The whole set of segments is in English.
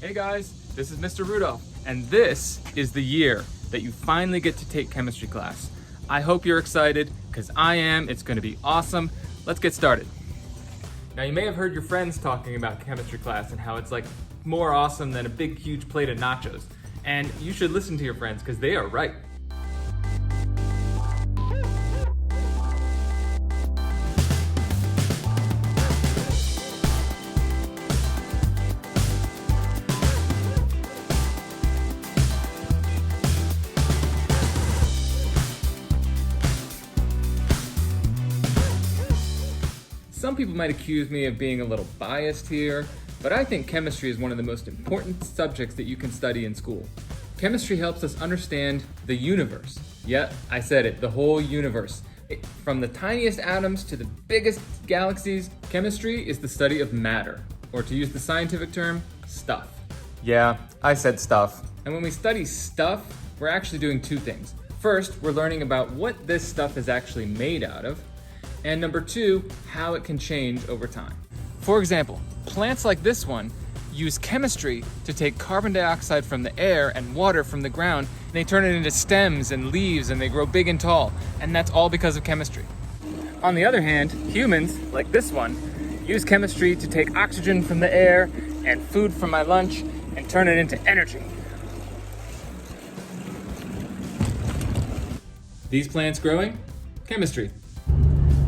Hey guys, this is Mr. Rudolph, and this is the year that you finally get to take chemistry class. I hope you're excited, because I am. It's going to be awesome. Let's get started. Now you may have heard your friends talking about chemistry class and how it's like more awesome than a big huge plate of nachos. And you should listen to your friends because they are right. Some people might accuse me of being a little biased here, but I think chemistry is one of the most important subjects that you can study in school. Chemistry helps us understand the universe. Yeah, I said it, the whole universe. From the tiniest atoms to the biggest galaxies, chemistry is the study of matter, or to use the scientific term, stuff. Yeah, I said stuff. And when we study stuff, we're actually doing two things. First, we're learning about what this stuff is actually made out of, and number two, how it can change over time. For example, plants like this one use chemistry to take carbon dioxide from the air and water from the ground, and they turn it into stems and leaves, and they grow big and tall, and that's all because of chemistry. On the other hand, humans, like this one, use chemistry to take oxygen from the air and food from my lunch and turn it into energy. These plants growing? Chemistry.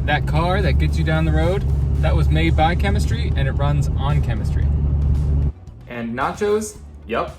That car that gets you down the road, that was made by chemistry and it runs on chemistry. And nachos? Yup.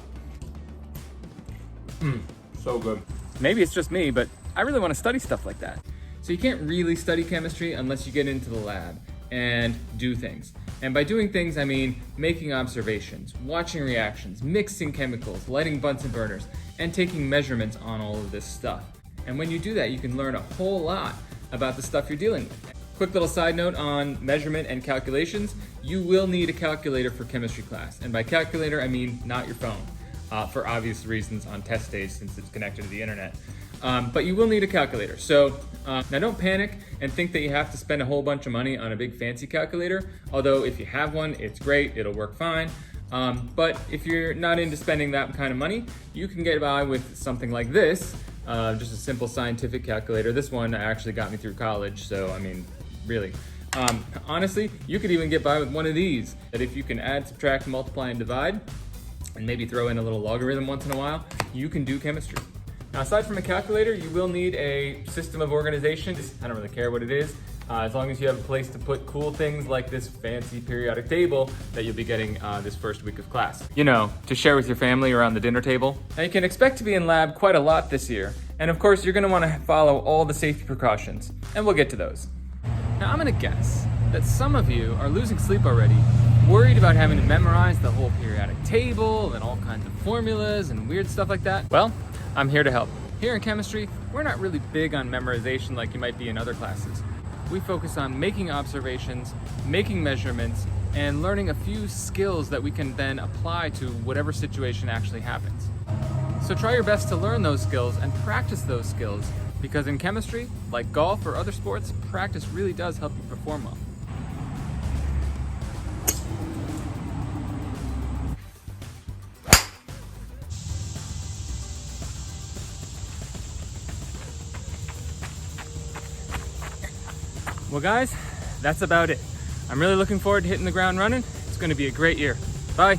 So good. Maybe it's just me, but I really want to study stuff like that. So you can't really study chemistry unless you get into the lab and do things. And by doing things, I mean making observations, watching reactions, mixing chemicals, lighting Bunsen burners, and taking measurements on all of this stuff. And when you do that, you can learn a whole lot about the stuff you're dealing with. Quick little side note on measurement and calculations. You will need a calculator for chemistry class. And by calculator, I mean not your phone, for obvious reasons on test days since it's connected to the internet. But you will need a calculator. So now don't panic and think that you have to spend a whole bunch of money on a big fancy calculator. Although if you have one, it's great, it'll work fine. But if you're not into spending that kind of money, you can get by with something like this. Just a simple scientific calculator. This one actually got me through college, so I mean, really. Honestly, you could even get by with one of these, that if you can add, subtract, multiply, and divide, and maybe throw in a little logarithm once in a while, you can do chemistry. Now, aside from a calculator, you will need a system of organization. I don't really care what it is, as long as you have a place to put cool things like this fancy periodic table that you'll be getting this first week of class. You know, to share with your family around the dinner table. Now, you can expect to be in lab quite a lot this year, and of course, you're gonna wanna follow all the safety precautions, and we'll get to those. Now, I'm gonna guess that some of you are losing sleep already, worried about having to memorize the whole periodic table and all kinds of formulas and weird stuff like that. Well, I'm here to help. Here in chemistry, we're not really big on memorization like you might be in other classes. We focus on making observations, making measurements, and learning a few skills that we can then apply to whatever situation actually happens. So try your best to learn those skills and practice those skills, because in chemistry, like golf or other sports, practice really does help you perform well. Well guys, that's about it. I'm really looking forward to hitting the ground running. It's going to be a great year. Bye.